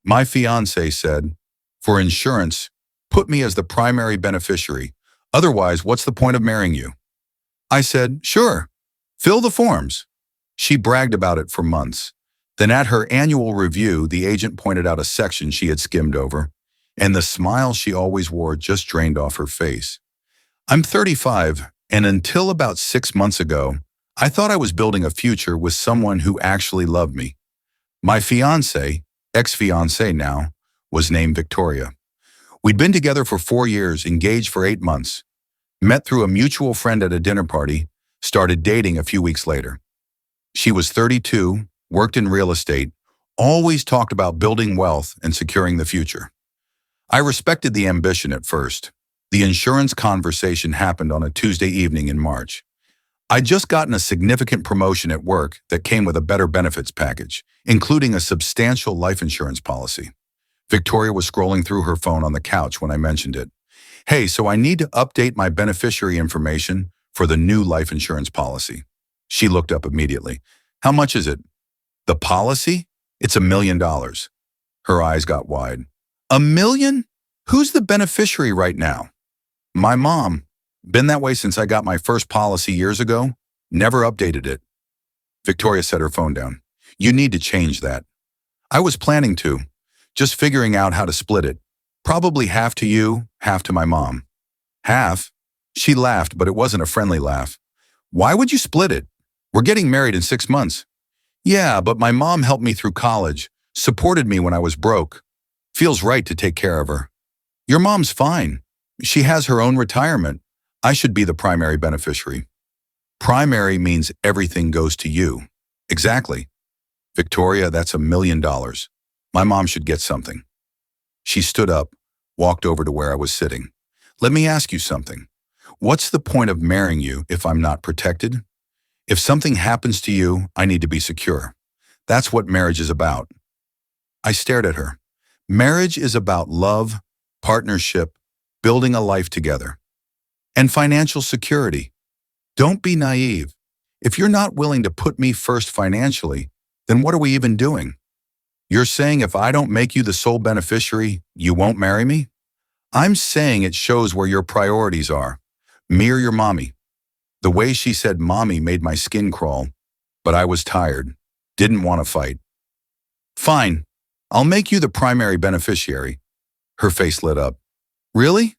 My fiancé said, "For insurance, put me as the primary beneficiary. Otherwise, what's the point of marrying you?" I said, "Sure, fill the forms." She bragged about it for months. Then at her annual review, the agent pointed out a section she had skimmed over, and the smile she always wore just drained off her face. I'm 35, and until about 6 months ago, I thought I was building a future with someone who actually loved me. My fiancée, ex-fiancée now, was named Victoria. We'd been together for 4 years, engaged for 8 months, met through a mutual friend at a dinner party, started dating a few weeks later. She was 32, worked in real estate, always talked about building wealth and securing the future. I respected the ambition at first. The insurance conversation happened on a Tuesday evening in March. I'd just gotten a significant promotion at work that came with a better benefits package, including a substantial life insurance policy. Victoria was scrolling through her phone on the couch when I mentioned it. "Hey, so I need to update my beneficiary information for the new life insurance policy." She looked up immediately. "How much is it?" "The policy? It's $1 million. Her eyes got wide. "$1 million? Who's the beneficiary right now?" "My mom. Been that way since I got my first policy years ago. Never updated it." Victoria set her phone down. "You need to change that." "I was planning to. Just figuring out how to split it. Probably half to you, half to my mom." "Half?" She laughed, but it wasn't a friendly laugh. "Why would you split it? We're getting married in 6 months." "Yeah, but my mom helped me through college, supported me when I was broke. Feels right to take care of her." "Your mom's fine. She has her own retirement. I should be the primary beneficiary." "Primary means everything goes to you." "Exactly." "Victoria, that's $1 million. My mom should get something." She stood up, walked over to where I was sitting. "Let me ask you something. What's the point of marrying you if I'm not protected? If something happens to you, I need to be secure. That's what marriage is about." I stared at her. Marriage is about love, partnership, building a life together, and financial security. Don't be naive. If you're not willing to put me first financially, then what are we even doing? You're saying if I don't make you the sole beneficiary, you won't marry me? I'm saying it shows where your priorities are. Me or your mommy? The way she said mommy made my skin crawl, but I was tired, didn't want to fight. "Fine, I'll make you the primary beneficiary." Her face lit up. "Really?"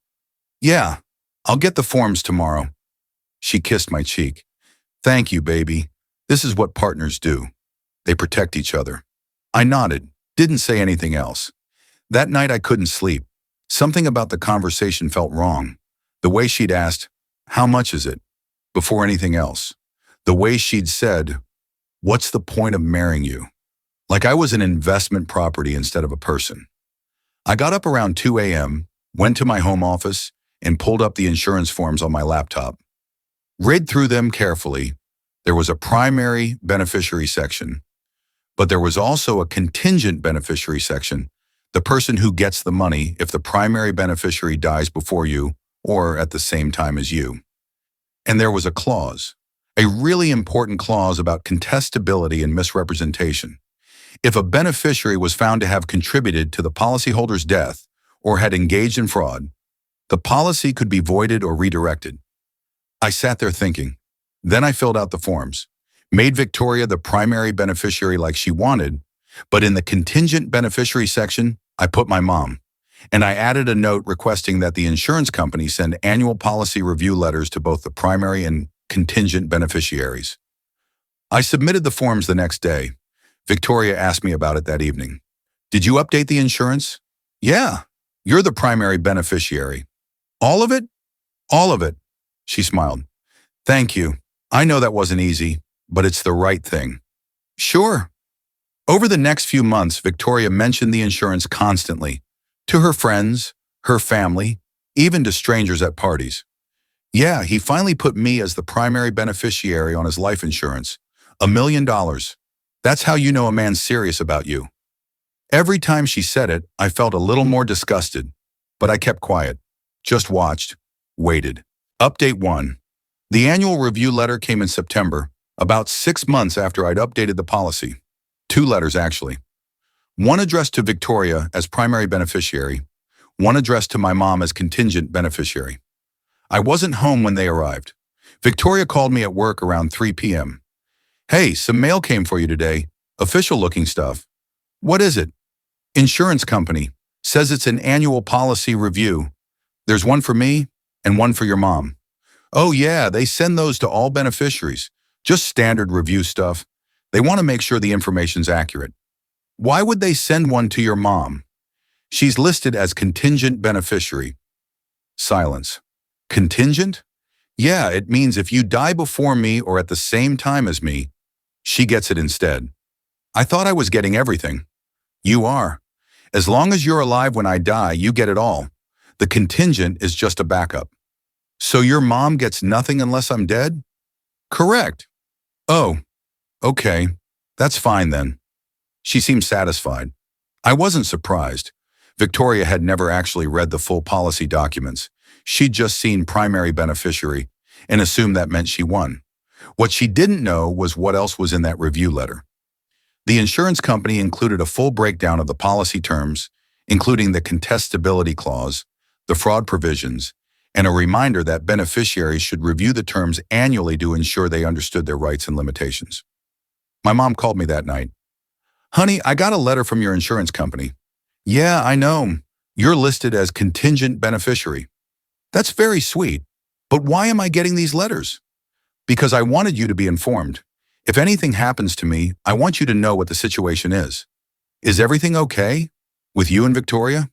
"Yeah, I'll get the forms tomorrow." She kissed my cheek. "Thank you, baby. This is what partners do. They protect each other." I nodded, didn't say anything else. That night I couldn't sleep. Something about the conversation felt wrong. The way she'd asked, "How much is it?" before anything else. The way she'd said, "What's the point of marrying you?" Like I was an investment property instead of a person. I got up around 2 a.m., went to my home office, and pulled up the insurance forms on my laptop. Read through them carefully. There was a primary beneficiary section, but there was also a contingent beneficiary section, the person who gets the money if the primary beneficiary dies before you or at the same time as you. And there was a clause, a really important clause about contestability and misrepresentation. If a beneficiary was found to have contributed to the policyholder's death or had engaged in fraud, the policy could be voided or redirected. I sat there thinking. Then I filled out the forms, made Victoria the primary beneficiary like she wanted, but in the contingent beneficiary section, I put my mom. And I added a note requesting that the insurance company send annual policy review letters to both the primary and contingent beneficiaries. I submitted the forms the next day. Victoria asked me about it that evening. "Did you update the insurance?" "Yeah, you're the primary beneficiary." "All of it?" "All of it." She smiled. "Thank you. I know that wasn't easy, but it's the right thing." "Sure." Over the next few months, Victoria mentioned the insurance constantly, to her friends, her family, even to strangers at parties. "Yeah, he finally put me as the primary beneficiary on his life insurance. $1 million. That's how you know a man's serious about you." Every time she said it, I felt a little more disgusted, but I kept quiet, just watched, waited. Update 1. The annual review letter came in September, about 6 months after I'd updated the policy. 2 letters, actually. One addressed to Victoria as primary beneficiary, one addressed to my mom as contingent beneficiary. I wasn't home when they arrived. Victoria called me at work around 3 p.m. Hey, some mail came for you today. Official-looking stuff. What is it? Insurance company. Says it's an annual policy review. There's one for me and one for your mom. Oh yeah, they send those to all beneficiaries. Just standard review stuff. They want to make sure the information's accurate. Why would they send one to your mom? She's listed as contingent beneficiary. Silence. Contingent? Yeah, it means if you die before me or at the same time as me, she gets it instead. I thought I was getting everything. You are. As long as you're alive when I die, you get it all. The contingent is just a backup. So your mom gets nothing unless I'm dead? Correct. Oh, okay. That's fine then. She seemed satisfied. I wasn't surprised. Victoria had never actually read the full policy documents. She'd just seen primary beneficiary and assumed that meant she won. What she didn't know was what else was in that review letter. The insurance company included a full breakdown of the policy terms, including the contestability clause, the fraud provisions, and a reminder that beneficiaries should review the terms annually to ensure they understood their rights and limitations. My mom called me that night. Honey, I got a letter from your insurance company. Yeah, I know. You're listed as contingent beneficiary. That's very sweet. But why am I getting these letters? Because I wanted you to be informed. If anything happens to me, I want you to know what the situation is. Is everything okay with you and Victoria?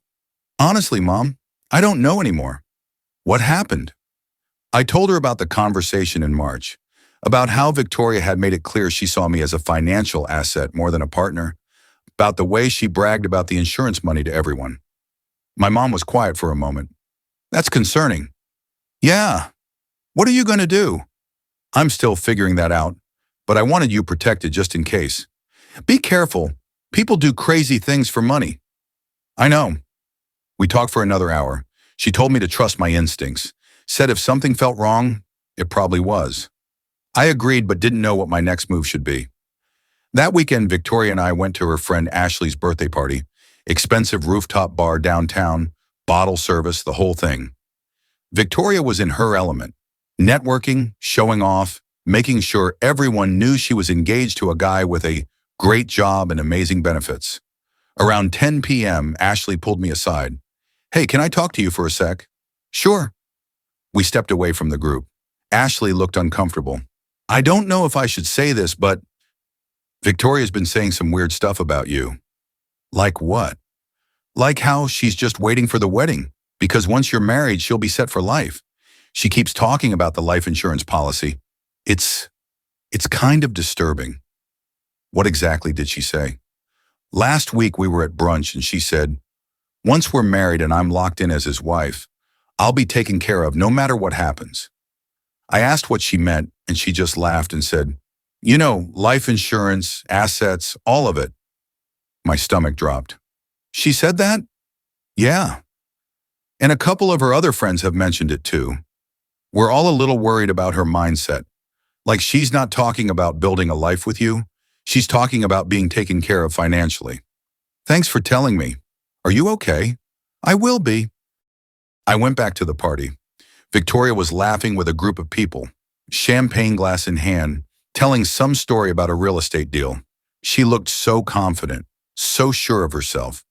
Honestly, Mom, I don't know anymore. What happened? I told her about the conversation in March, about how Victoria had made it clear she saw me as a financial asset more than a partner, about the way she bragged about the insurance money to everyone. My mom was quiet for a moment. That's concerning. Yeah. What are you going to do? I'm still figuring that out, but I wanted you protected just in case. Be careful. People do crazy things for money. I know. We talked for another hour. She told me to trust my instincts, said if something felt wrong, it probably was. I agreed but didn't know what my next move should be. That weekend, Victoria and I went to her friend Ashley's birthday party, expensive rooftop bar downtown, bottle service, the whole thing. Victoria was in her element, networking, showing off, making sure everyone knew she was engaged to a guy with a great job and amazing benefits. Around 10 p.m., Ashley pulled me aside. Hey, can I talk to you for a sec? Sure. We stepped away from the group. Ashley looked uncomfortable. I don't know if I should say this, but Victoria's been saying some weird stuff about you. Like what? Like how she's just waiting for the wedding, because once you're married, she'll be set for life. She keeps talking about the life insurance policy. It's kind of disturbing. What exactly did she say? Last week we were at brunch and she said, once we're married and I'm locked in as his wife, I'll be taken care of no matter what happens. I asked what she meant and she just laughed and said, you know, life insurance, assets, all of it. My stomach dropped. She said that? Yeah. And a couple of her other friends have mentioned it too. We're all a little worried about her mindset. Like she's not talking about building a life with you. She's talking about being taken care of financially. Thanks for telling me. Are you okay? I will be. I went back to the party. Victoria was laughing with a group of people, champagne glass in hand, telling some story about a real estate deal. She looked so confident, so sure of herself.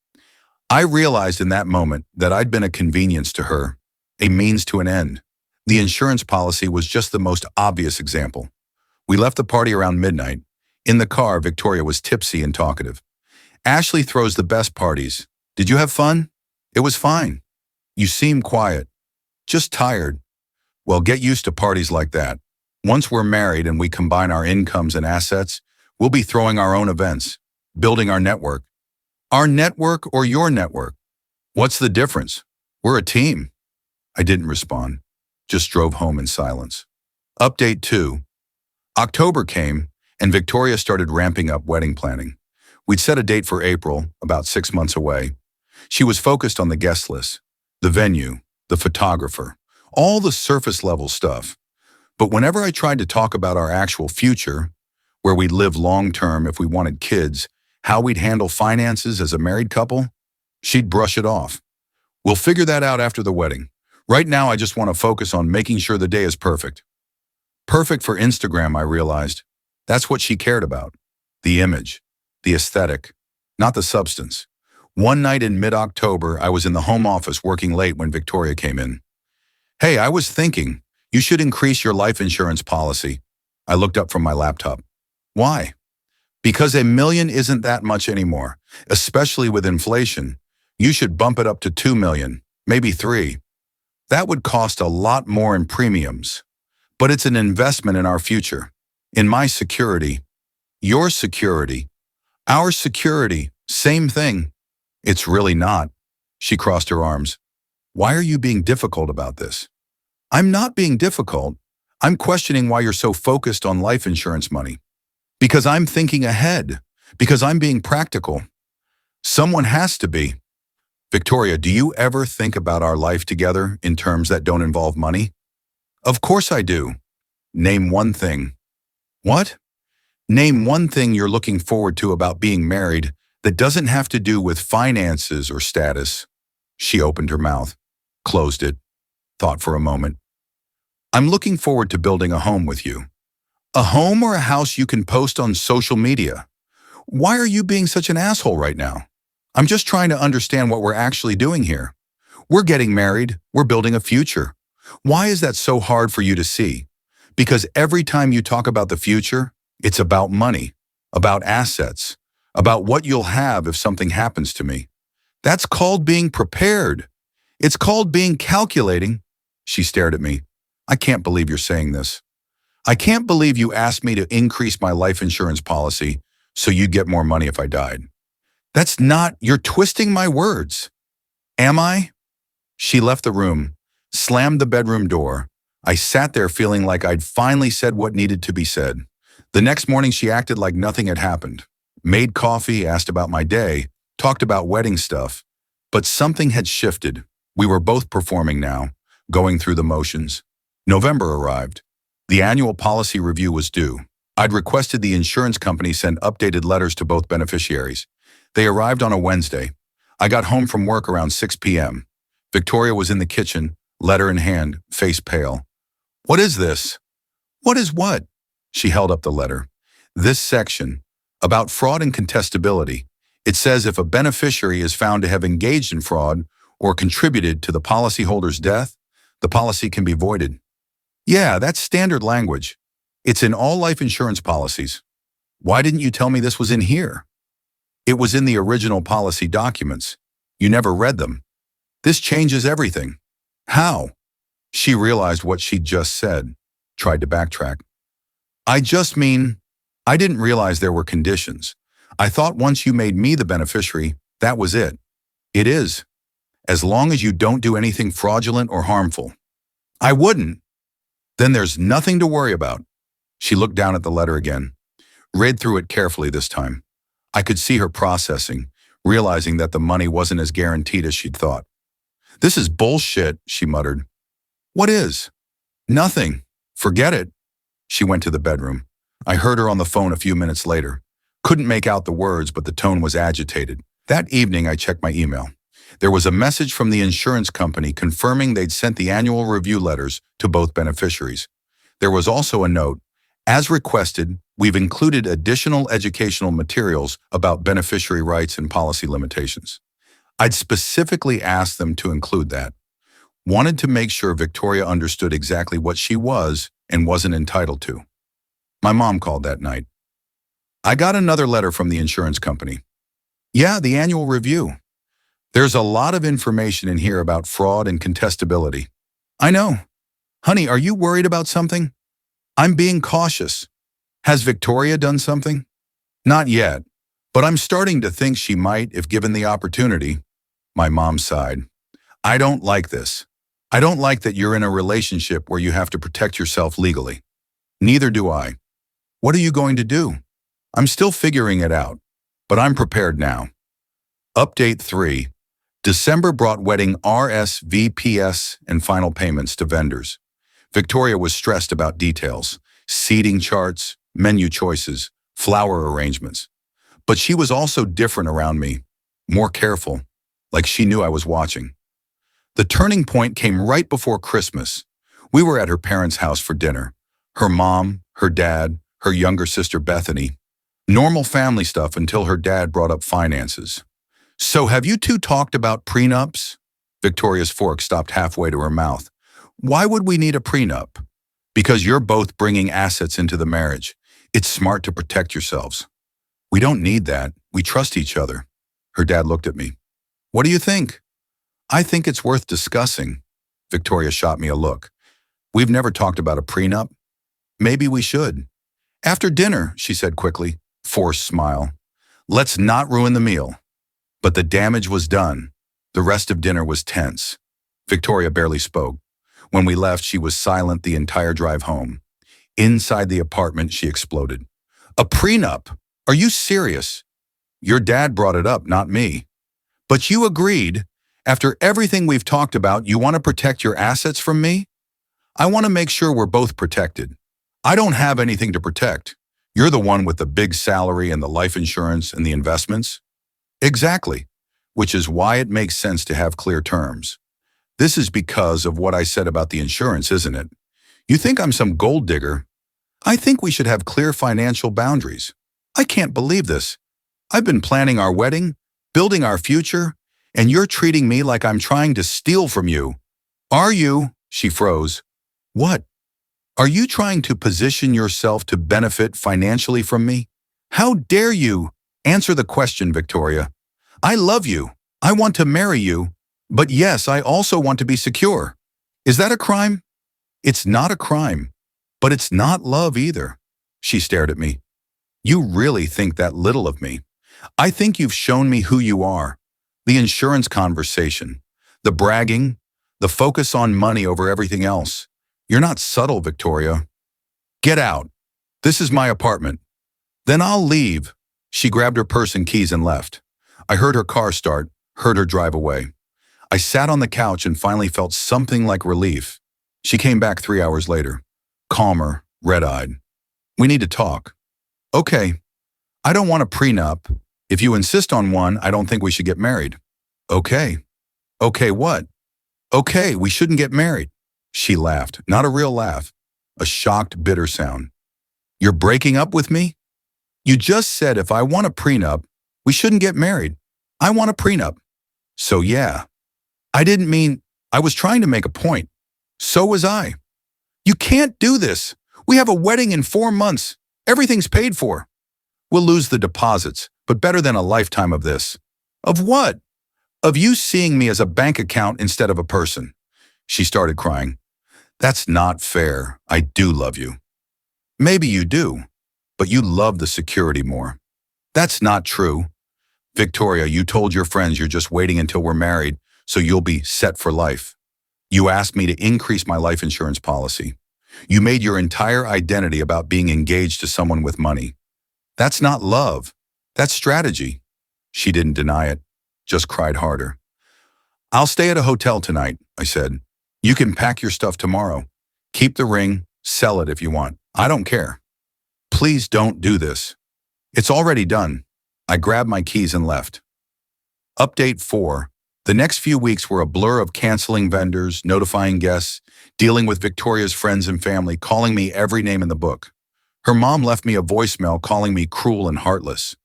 I realized in that moment that I'd been a convenience to her, a means to an end. The insurance policy was just the most obvious example. We left the party around midnight. In the car, Victoria was tipsy and talkative. Ashley throws the best parties. Did you have fun? It was fine. You seem quiet. Just tired. Well, get used to parties like that. Once we're married and we combine our incomes and assets, we'll be throwing our own events, building our network. Our network or your network? What's the difference? We're a team. I didn't respond, just drove home in silence. Update 2. October came, and Victoria started ramping up wedding planning. We'd set a date for April, about 6 months away. She was focused on the guest list, the venue, the photographer, all the surface-level stuff. But whenever I tried to talk about our actual future, where we'd live long-term if we wanted kids, How we'd handle finances as a married couple? She'd brush it off. We'll figure that out after the wedding. Right now, I just want to focus on making sure the day is perfect. Perfect for Instagram, I realized. That's what she cared about. The image, the aesthetic, not the substance. One night in mid-October, I was in the home office working late when Victoria came in. Hey, I was thinking, you should increase your life insurance policy. I looked up from my laptop. Why? Because $1 million isn't that much anymore, especially with inflation. You should bump it up to $2 million, maybe $3 million. That would cost a lot more in premiums. But it's an investment in our future, in my security, your security, our security, same thing. It's really not. She crossed her arms. Why are you being difficult about this? I'm not being difficult. I'm questioning why you're so focused on life insurance money. Because I'm thinking ahead. Because I'm being practical. Someone has to be. Victoria, do you ever think about our life together in terms that don't involve money? Of course I do. Name one thing. What? Name one thing you're looking forward to about being married that doesn't have to do with finances or status. She opened her mouth, closed it, thought for a moment. I'm looking forward to building a home with you. A home or a house you can post on social media. Why are you being such an asshole right now? I'm just trying to understand what we're actually doing here. We're getting married. We're building a future. Why is that so hard for you to see? Because every time you talk about the future, it's about money, about assets, about what you'll have if something happens to me. That's called being prepared. It's called being calculating. She stared at me. I can't believe you're saying this. I can't believe you asked me to increase my life insurance policy so you'd get more money if I died. That's not, you're twisting my words. Am I? She left the room, slammed the bedroom door. I sat there feeling like I'd finally said what needed to be said. The next morning she acted like nothing had happened. Made coffee, asked about my day, talked about wedding stuff. But something had shifted. We were both performing now, going through the motions. November arrived. The annual policy review was due. I'd requested the insurance company send updated letters to both beneficiaries. They arrived on a Wednesday. I got home from work around 6 p.m. Victoria was in the kitchen, letter in hand, face pale. What is this? What is what? She held up the letter. This section, about fraud and contestability. It says if a beneficiary is found to have engaged in fraud or contributed to the policyholder's death, the policy can be voided. Yeah, that's standard language. It's in all life insurance policies. Why didn't you tell me this was in here? It was in the original policy documents. You never read them. This changes everything. How? She realized what she'd just said, tried to backtrack. I just mean, I didn't realize there were conditions. I thought once you made me the beneficiary, that was it. It is. As long as you don't do anything fraudulent or harmful. I wouldn't. Then there's nothing to worry about. She looked down at the letter again, read through it carefully this time. I could see her processing, realizing that the money wasn't as guaranteed as she'd thought. This is bullshit, she muttered. What is? Nothing. Forget it. She went to the bedroom. I heard her on the phone a few minutes later. Couldn't make out the words, but the tone was agitated. That evening, I checked my email. There was a message from the insurance company confirming they'd sent the annual review letters to both beneficiaries. There was also a note, as requested, we've included additional educational materials about beneficiary rights and policy limitations. I'd specifically asked them to include that. Wanted to make sure Victoria understood exactly what she was and wasn't entitled to. My mom called that night. I got another letter from the insurance company. Yeah, the annual review. There's a lot of information in here about fraud and contestability. I know. Honey, are you worried about something? I'm being cautious. Has Victoria done something? Not yet, but I'm starting to think she might if given the opportunity. My mom sighed. I don't like this. I don't like that you're in a relationship where you have to protect yourself legally. Neither do I. What are you going to do? I'm still figuring it out, but I'm prepared now. Update 3. December brought wedding RSVPs and final payments to vendors. Victoria was stressed about details, seating charts, menu choices, flower arrangements. But she was also different around me, more careful, like she knew I was watching. The turning point came right before Christmas. We were at her parents' house for dinner. Her mom, her dad, her younger sister Bethany. Normal family stuff until her dad brought up finances. "So have you two talked about prenups?" Victoria's fork stopped halfway to her mouth. "Why would we need a prenup?" "Because you're both bringing assets into the marriage. It's smart to protect yourselves." "We don't need that. We trust each other." Her dad looked at me. "What do you think?" "I think it's worth discussing." Victoria shot me a look. "We've never talked about a prenup. Maybe we should." "After dinner," she said quickly, forced smile. "Let's not ruin the meal." But the damage was done. The rest of dinner was tense. Victoria barely spoke. When we left, she was silent the entire drive home. Inside the apartment, she exploded. "A prenup? Are you serious?" "Your dad brought it up, not me." "But you agreed. After everything we've talked about, you want to protect your assets from me?" "I want to make sure we're both protected." "I don't have anything to protect. You're the one with the big salary and the life insurance and the investments." "Exactly, which is why it makes sense to have clear terms." "This is because of what I said about the insurance, isn't it? You think I'm some gold digger?" "I think we should have clear financial boundaries." "I can't believe this. I've been planning our wedding, building our future, and you're treating me like I'm trying to steal from you." "Are you?" She froze. "What? Are you trying to position yourself to benefit financially from me?" "How dare you?" "Answer the question, Victoria." "I love you. I want to marry you. But yes, I also want to be secure." "Is that a crime?" "It's not a crime. But it's not love either." She stared at me. "You really think that little of me?" "I think you've shown me who you are. The insurance conversation, the bragging, the focus on money over everything else. You're not subtle, Victoria." "Get out. This is my apartment." "Then I'll leave." She grabbed her purse and keys and left. I heard her car start, heard her drive away. I sat on the couch and finally felt something like relief. She came back 3 hours later, calmer, red-eyed. "We need to talk." "Okay. I don't want a prenup. If you insist on one, I don't think we should get married." "Okay." "Okay what?" "Okay, we shouldn't get married." She laughed, not a real laugh, a shocked, bitter sound. "You're breaking up with me?" "You just said if I want a prenup, we shouldn't get married. I want a prenup." "So yeah." "I didn't mean, I was trying to make a point." "So was I." "You can't do this. We have a wedding in 4 months. Everything's paid for." "We'll lose the deposits, but better than a lifetime of this." "Of what?" "Of you seeing me as a bank account instead of a person." She started crying. "That's not fair. I do love you." "Maybe you do, but you love the security more." "That's not true." "Victoria, you told your friends you're just waiting until we're married, so you'll be set for life. You asked me to increase my life insurance policy. You made your entire identity about being engaged to someone with money. That's not love. That's strategy." She didn't deny it, just cried harder. "I'll stay at a hotel tonight," I said. "You can pack your stuff tomorrow. Keep the ring, sell it if you want. I don't care." "Please don't do this." "It's already done." I grabbed my keys and left. Update 4. The next few weeks were a blur of canceling vendors, notifying guests, dealing with Victoria's friends and family, calling me every name in the book. Her mom left me a voicemail calling me cruel and heartless.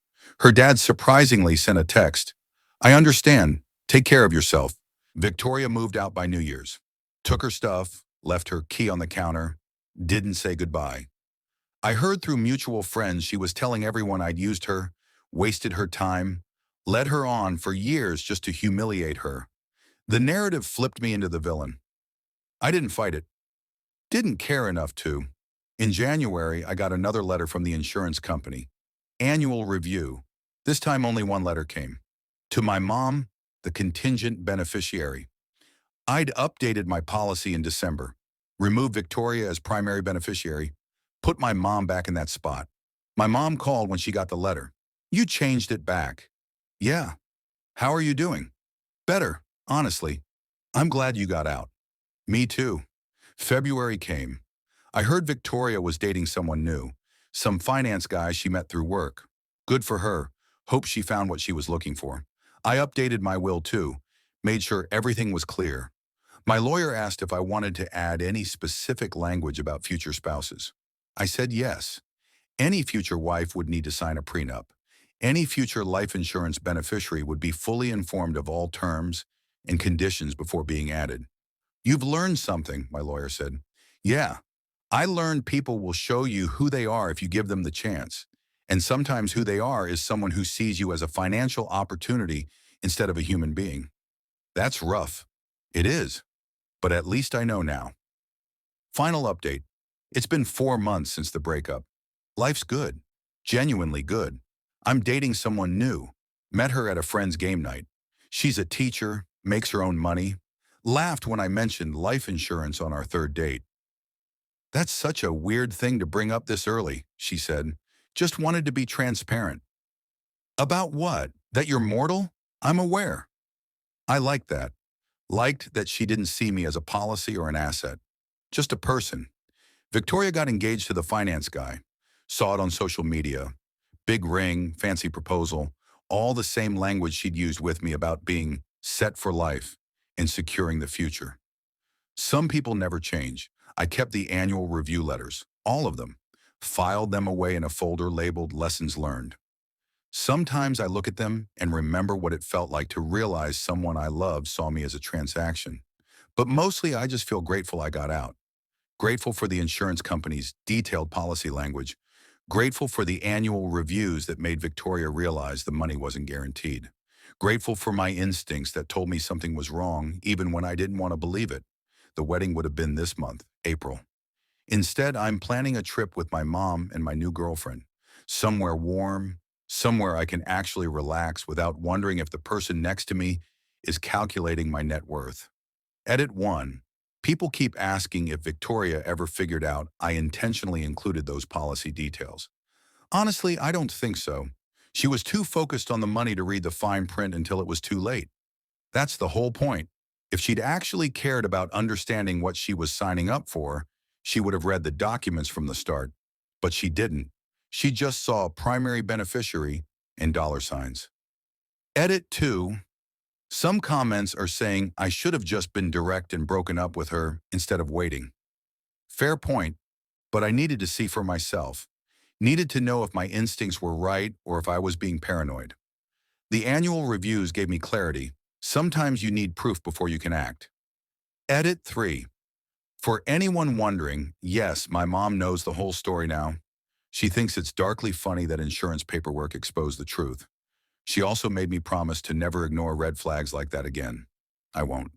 Her dad surprisingly sent a text. "I understand. Take care of yourself." Victoria moved out by New Year's. Took her stuff, left her key on the counter, didn't say goodbye. I heard through mutual friends she was telling everyone I'd used her, wasted her time, led her on for years just to humiliate her. The narrative flipped me into the villain. I didn't fight it. Didn't care enough to. In January, I got another letter from the insurance company. Annual review. This time only one letter came. To my mom, the contingent beneficiary. I'd updated my policy in December, removed Victoria as primary beneficiary, put my mom back in that spot. My mom called when she got the letter. "You changed it back." "Yeah. How are you doing?" "Better, honestly. I'm glad you got out." "Me too." February came. I heard Victoria was dating someone new, some finance guy she met through work. Good for her. Hope she found what she was looking for. I updated my will too, made sure everything was clear. My lawyer asked if I wanted to add any specific language about future spouses. I said yes. Any future wife would need to sign a prenup. Any future life insurance beneficiary would be fully informed of all terms and conditions before being added. You've learned something, my lawyer said. Yeah, I learned people will show you who they are if you give them the chance. And sometimes who they are is someone who sees you as a financial opportunity instead of a human being. That's rough. It is. But at least I know now. Final update. It's been 4 months since the breakup. Life's good. Genuinely good. I'm dating someone new. Met her at a friend's game night. She's a teacher, makes her own money. Laughed when I mentioned life insurance on our third date. That's such a weird thing to bring up this early, she said. Just wanted to be transparent. About what? That you're mortal? I'm aware. I liked that. Liked that she didn't see me as a policy or an asset. Just a person. Victoria got engaged to the finance guy. Saw it on social media. Big ring, fancy proposal, all the same language she'd used with me about being set for life and securing the future. Some people never change. I kept the annual review letters, all of them, filed them away in a folder labeled Lessons Learned. Sometimes I look at them and remember what it felt like to realize someone I loved saw me as a transaction. But mostly I just feel grateful I got out. Grateful for the insurance company's detailed policy language. Grateful for the annual reviews that made Victoria realize the money wasn't guaranteed. Grateful for my instincts that told me something was wrong even when I didn't want to believe it. The wedding would have been this month, April. Instead, I'm planning a trip with my mom and my new girlfriend. Somewhere warm, somewhere I can actually relax without wondering if the person next to me is calculating my net worth. Edit 1. People keep asking if Victoria ever figured out I intentionally included those policy details. Honestly, I don't think so. She was too focused on the money to read the fine print until it was too late. That's the whole point. If she'd actually cared about understanding what she was signing up for, she would have read the documents from the start. But she didn't. She just saw a primary beneficiary and dollar signs. Edit 2. Some comments are saying I should have just been direct and broken up with her instead of waiting. Fair point, but I needed to see for myself. Needed to know if my instincts were right or if I was being paranoid. The annual reviews gave me clarity. Sometimes you need proof before you can act. Edit 3. For anyone wondering, yes, my mom knows the whole story now. She thinks it's darkly funny that insurance paperwork exposed the truth. She also made me promise to never ignore red flags like that again. I won't.